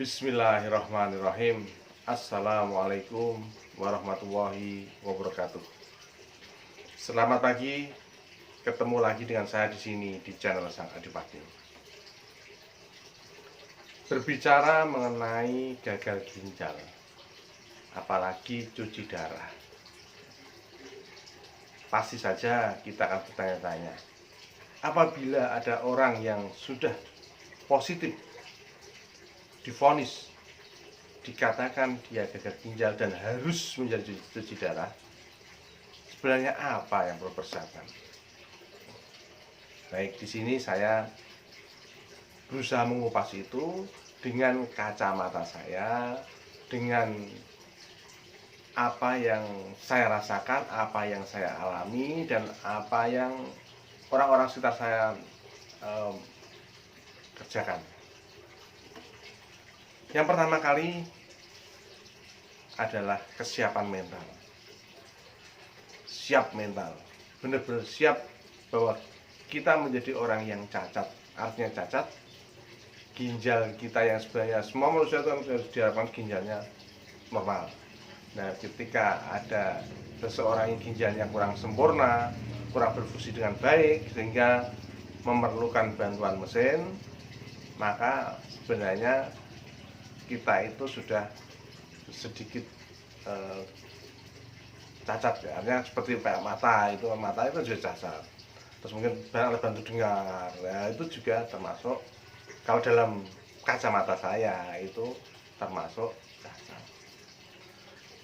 Bismillahirrahmanirrahim. Assalamualaikum warahmatullahi wabarakatuh. Selamat pagi. Ketemu lagi dengan saya di sini di channel Sang Adipati. Berbicara mengenai gagal ginjal, apalagi cuci darah, pasti saja kita akan bertanya-tanya, apabila ada orang yang sudah positif divonis, dikatakan dia gagal ginjal dan harus menjadi cuci darah, sebenarnya apa yang perlu persiapan? Baik, di sini saya berusaha mengupas itu dengan kacamata saya, dengan apa yang saya rasakan, apa yang saya alami, dan apa yang orang-orang sekitar saya kerjakan. Yang pertama kali adalah kesiapan mental. Siap mental, benar-benar siap bahwa kita menjadi orang yang cacat. Artinya cacat, ginjal kita yang sebenarnya semua manusia itu harus diharapkan ginjalnya normal. Nah, ketika ada seseorang yang ginjalnya kurang sempurna, kurang berfungsi dengan baik, sehingga memerlukan bantuan mesin, maka sebenarnya kita itu sudah sedikit cacat ya. Artinya seperti kayak mata itu juga cacat. Terus mungkin alat bantu dengar, ya itu juga termasuk, kalau dalam kacamata saya itu termasuk cacat.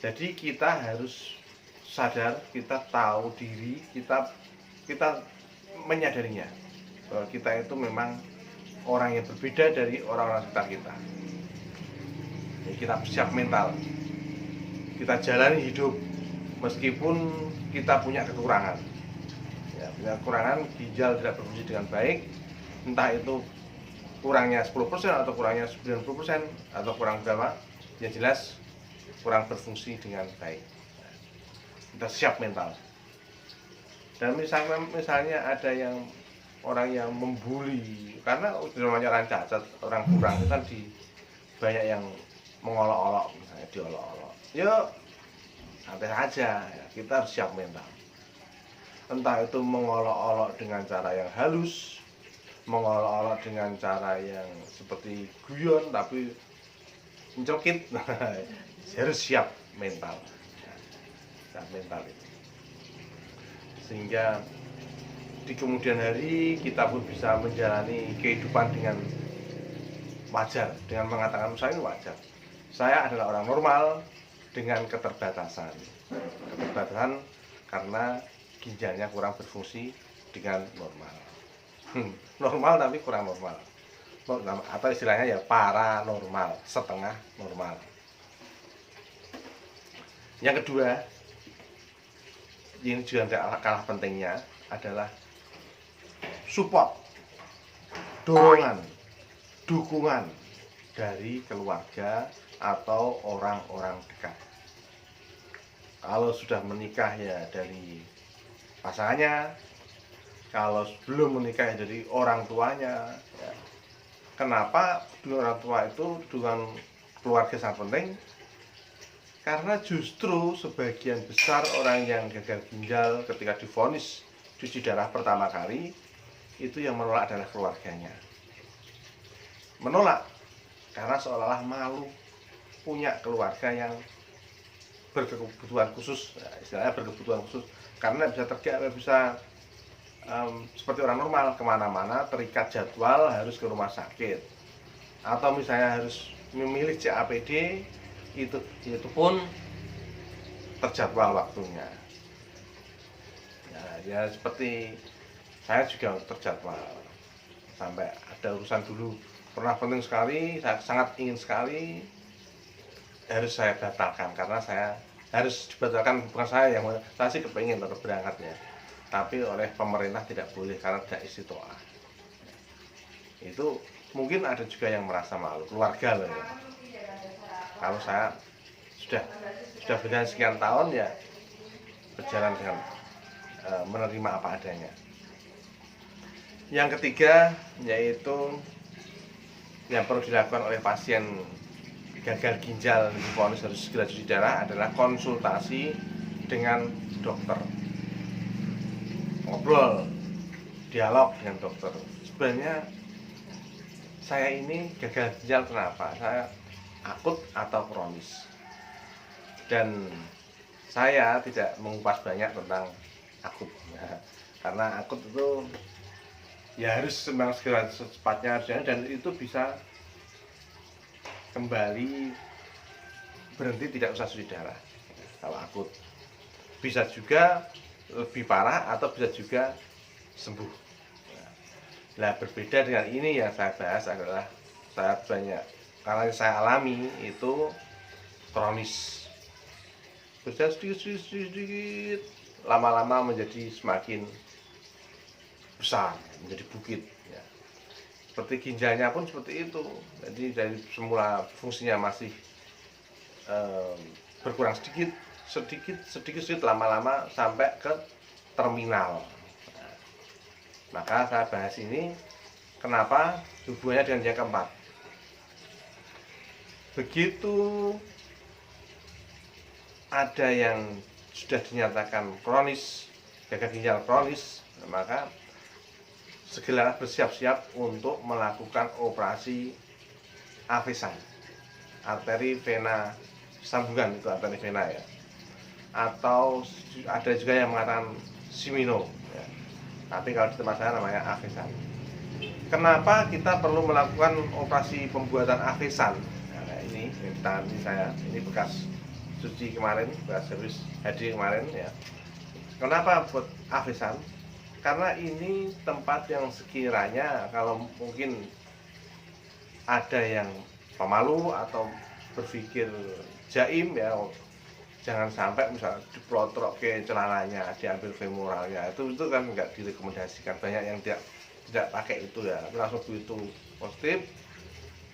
Jadi kita harus sadar, kita tahu diri, kita menyadarinya bahwa kita itu memang orang yang berbeda dari orang-orang sekitar kita. Kita siap mental, kita jalani hidup meskipun kita punya kekurangan ya, punya kekurangan, ginjal tidak berfungsi dengan baik, entah itu kurangnya 10% atau kurangnya 90% atau kurang berapa, yang jelas kurang berfungsi dengan baik. Kita siap mental. Dan misalnya ada yang orang yang membuli karena namanya orang cacat, orang kurang itu kan banyak yang mengolok-olok, misalnya diolok-olok. Yuk, santai saja, ya, kita harus siap mental. Entah itu mengolok-olok dengan cara yang halus, mengolok-olok dengan cara yang seperti guyon tapi mencekit, harus siap mental. Siap mental itu. Sehingga di kemudian hari kita pun bisa menjalani kehidupan dengan wajar, dengan mengatakan saya ini wajar. Saya adalah orang normal dengan keterbatasan karena ginjalnya kurang berfungsi dengan normal. Normal tapi kurang normal, atau istilahnya ya paranormal, setengah normal. Yang kedua, ini juga tidak kalah pentingnya adalah support, dorongan, dukungan dari keluarga atau orang-orang dekat. Kalau sudah menikah ya dari pasangannya, kalau belum menikah ya dari orang tuanya ya. Kenapa orang tua itu dengan keluarga sangat penting? Karena justru sebagian besar orang yang gagal ginjal ketika divonis cuci darah pertama kali, itu yang menolak adalah keluarganya. Menolak karena seolah-olah malu punya keluarga yang berkebutuhan khusus, ya, istilahnya berkebutuhan khusus, karena bisa seperti orang normal kemana-mana terikat jadwal harus ke rumah sakit, atau misalnya harus memilih CAPD, itu pun terjadwal waktunya. Ya seperti saya juga terjadwal, sampai ada urusan dulu pernah penting sekali, saya sangat ingin sekali, harus saya batalkan karena saya harus dibatalkan, bukan saya sih kepengen tetap berangkatnya, tapi oleh pemerintah tidak boleh karena tidak istiqoah. Itu mungkin ada juga yang merasa malu, keluarga loh ya. Kalau saya sudah berjalan sekian tahun ya berjalan dengan menerima apa adanya. Yang ketiga yaitu yang perlu dilakukan oleh pasien gagal ginjal divonis harus segera cuci darah adalah konsultasi dengan dokter, ngobrol, dialog dengan dokter. Sebenarnya saya ini gagal ginjal kenapa? Saya akut atau kronis? Dan saya tidak mengupas banyak tentang akut, karena akut itu ya harus memang segera secepatnya, dan itu bisa kembali berhenti, tidak usah cuci darah kalau akut. Bisa juga lebih parah atau bisa juga sembuh. Nah, berbeda dengan ini yang saya bahas adalah saya banyak, karena yang saya alami itu kronis, berjalan sedikit, lama-lama menjadi semakin besar, menjadi bukit ya. Seperti ginjalnya pun seperti itu. Jadi dari semula fungsinya masih berkurang sedikit, lama-lama sampai ke terminal. Nah, maka saya bahas ini kenapa hubungannya dengan yang keempat. Begitu ada yang sudah dinyatakan kronis, gagal ginjal kronis, maka segera bersiap-siap untuk melakukan operasi avesan, arteri vena sambungan, itu arteri vena ya, atau ada juga yang mengatakan simino ya. Tapi kalau di tempat saya namanya avesan. Kenapa kita perlu melakukan operasi pembuatan avesan? Nah, ini di tangan saya, ini bekas cuci kemarin, bekas servis HD kemarin ya. Kenapa buat avesan? Karena ini tempat yang sekiranya kalau mungkin ada yang pemalu atau berpikir jaim ya, jangan sampai misalnya diplotrok ke celananya, diambil femoralnya, itu kan nggak direkomendasikan. Banyak yang tidak pakai itu ya, langsung begitu positif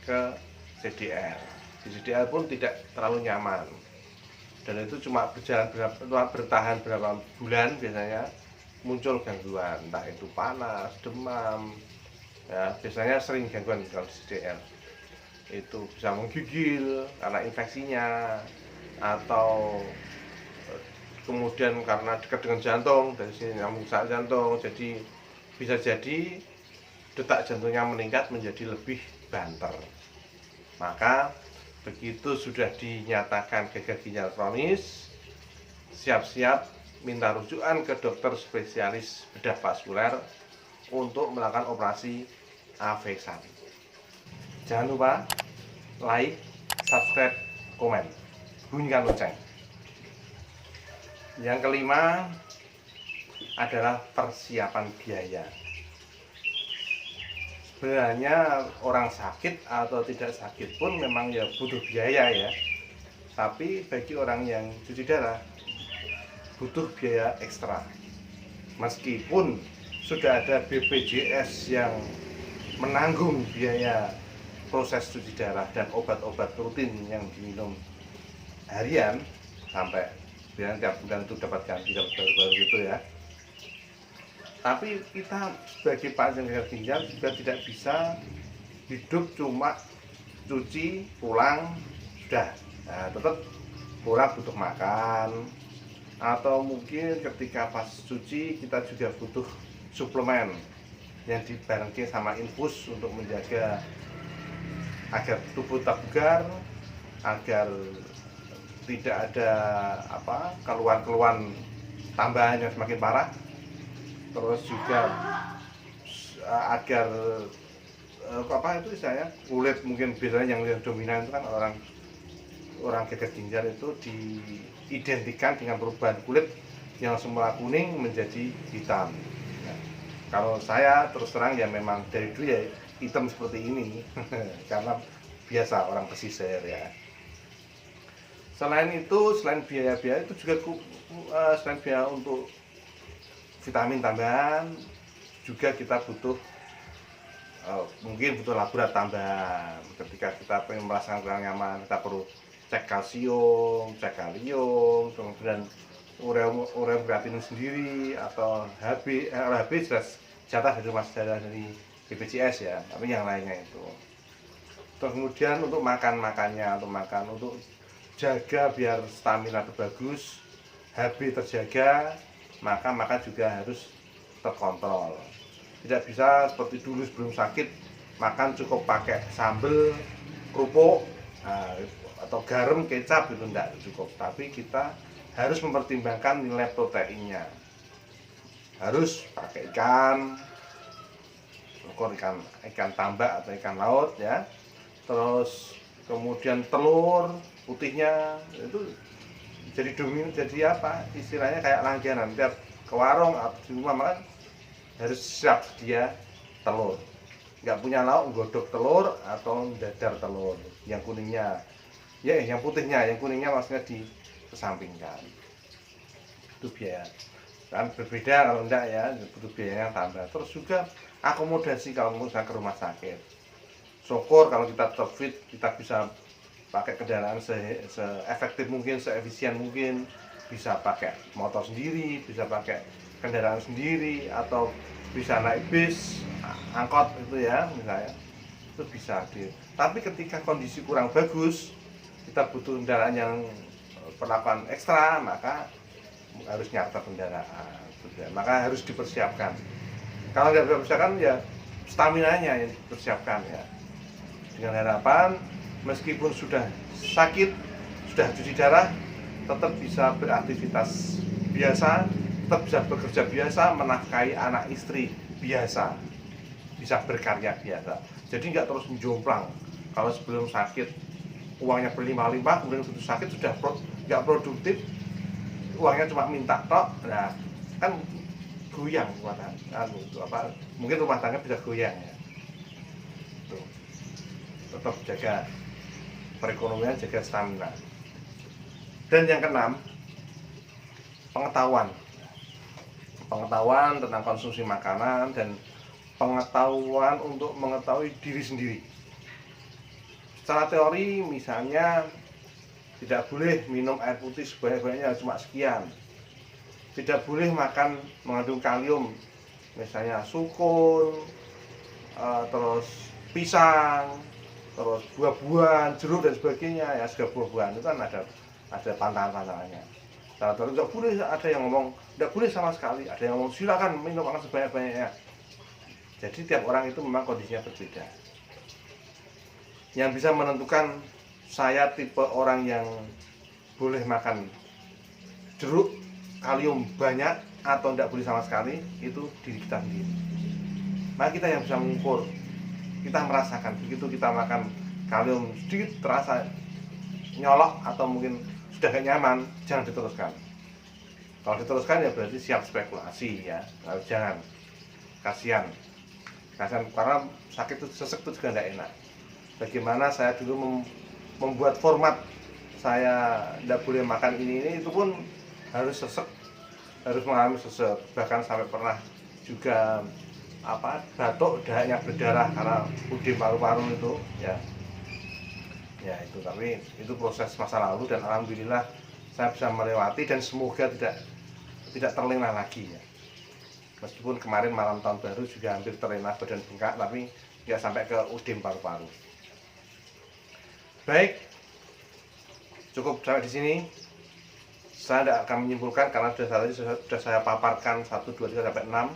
ke CDR. Di CDR pun tidak terlalu nyaman, dan itu cuma bertahan berapa bulan, biasanya muncul gangguan, entah itu panas, demam ya, biasanya sering gangguan kalau CDR. Itu bisa menggigil karena infeksinya, atau kemudian karena dekat dengan jantung, dari sini nyambung saat jantung, jadi bisa jadi detak jantungnya meningkat menjadi lebih banter. Maka begitu sudah dinyatakan gagal ginjal kronis, siap-siap minta rujukan ke dokter spesialis bedah vaskuler untuk melakukan operasi avesan. Jangan lupa like, subscribe, komen, bunyikan lonceng. Yang kelima adalah persiapan biaya. Sebenarnya orang sakit atau tidak sakit pun memang ya butuh biaya ya. Tapi bagi orang yang cuci darah butuh biaya ekstra. Meskipun sudah ada BPJS yang menanggung biaya proses cuci darah dan obat-obat rutin yang diminum harian, sampai biar tiap bulan itu dapat ganti kalau baru-baru gitu ya. Tapi kita sebagai pasien gagal ginjal juga tidak bisa hidup cuma cuci pulang sudah. Nah, tetap pulang butuh makan, atau mungkin ketika pas cuci kita juga butuh suplemen yang dibarengi sama infus untuk menjaga agar tubuh tetap bugar, agar tidak ada keluhan-keluhan tambahan yang semakin parah. Terus juga agar itu istilahnya kulit, mungkin biasanya yang dominan itu kan orang gagal ginjal itu diidentikan dengan perubahan kulit yang semula kuning menjadi hitam. Nah, kalau saya terus terang ya memang dari dulu ya hitam seperti ini karena biasa orang pesisir ya. Selain itu, selain biaya-biaya itu juga selain biaya untuk vitamin tambahan, juga kita butuh mungkin butuh laborat tambahan. Ketika kita pengen merasakan kurang nyaman, kita perlu cek kalsium, cek kalium, kemudian urea kreatinin sendiri, atau HB. HB jelas jatah dari mas darah dari BPJS ya, tapi yang lainnya itu. Terus kemudian untuk makannya, untuk jaga biar stamina bagus, HB terjaga, maka makan juga harus terkontrol. Tidak bisa seperti dulu sebelum sakit makan cukup pakai sambal, kerupuk, atau garam, kecap itu tidak cukup. Tapi kita harus mempertimbangkan nilai proteinnya. Harus pakai ikan, ikan tambak atau ikan laut ya. Terus kemudian telur putihnya itu jadi dominan, jadi apa istilahnya kayak langganan tiap ke warung atau di rumah makan harus siap sedia telur. Nggak punya lauk, godok telur atau dadar telur yang kuningnya ya, yang putihnya, yang kuningnya maksudnya dikesampingkan. Itu biaya kan berbeda, kalau enggak ya butuh biaya yang tambah. Terus juga akomodasi kalau misalnya ke rumah sakit, syukur kalau kita tetap fit, kita bisa pakai kendaraan se-efektif mungkin, se-efisien mungkin, bisa pakai motor sendiri, bisa pakai kendaraan sendiri, atau bisa naik bis, angkot itu ya misalnya, itu bisa. Tapi ketika kondisi kurang bagus, kita butuh kendaraan yang perlakuan ekstra, maka harus nyarter kendaraan, maka harus dipersiapkan. Kalau nggak dipersiapkan ya stamina-nya yang dipersiapkan ya, dengan harapan meskipun sudah sakit, sudah cuci darah, tetap bisa beraktivitas biasa, tetap bisa bekerja biasa, menafkahi anak istri biasa, bisa berkarya biasa. Jadi nggak terus menjomplang. Kalau sebelum sakit uangnya berlimpah-limpah, kemudian begitu sakit sudah nggak produktif, uangnya cuma minta tok, nah kan goyang mungkin rumah tangga bisa goyang ya. Tuh. Tetap jaga perekonomian, jaga stamina. Dan yang keenam, pengetahuan tentang konsumsi makanan dan pengetahuan untuk mengetahui diri sendiri. Secara teori misalnya tidak boleh minum air putih sebanyak-banyaknya, cuma sekian. Tidak boleh makan mengandung kalium, misalnya sukun, terus pisang, terus buah-buahan, jeruk dan sebagainya ya. Segala buah-buahan itu kan ada pantangan-pantangannya. Secara teori tidak boleh, ada yang ngomong tidak boleh sama sekali, ada yang ngomong silakan minum makan sebanyak-banyaknya. Jadi tiap orang itu memang kondisinya berbeda. Yang bisa menentukan saya tipe orang yang boleh makan jeruk kalium banyak atau tidak boleh sama sekali, itu diri kita sendiri. Maka kita yang bisa mengukur, kita merasakan begitu kita makan kalium sedikit terasa nyolok atau mungkin sudah gak nyaman, jangan diteruskan. Kalau diteruskan ya berarti siap spekulasi ya. Kalau jangan, kasihan karena sakit itu, sesek itu juga tidak enak. Bagaimana saya dulu membuat format saya tidak boleh makan ini itu pun harus sesek, harus mengalami sesek, bahkan sampai pernah juga batuk, dahaknya berdarah karena udem paru-paru itu ya. Ya itu, tapi itu proses masa lalu dan alhamdulillah saya bisa melewati dan semoga tidak terlena lagi ya. Meskipun kemarin malam tahun baru juga hampir terlena badan bengkak, tapi nggak sampai ke udem paru-paru. Baik, cukup sampai di sini. Saya tidak akan menyimpulkan karena sudah saya paparkan 1, 2, 3 sampai 6.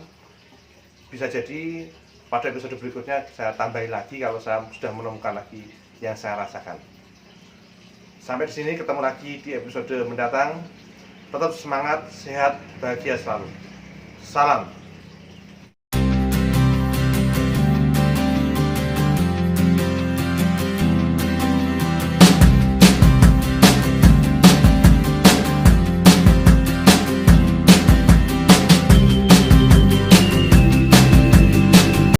Bisa jadi pada episode berikutnya saya tambahi lagi kalau saya sudah menemukan lagi yang saya rasakan. Sampai di sini, ketemu lagi di episode mendatang. Tetap semangat, sehat, bahagia selalu. Salam.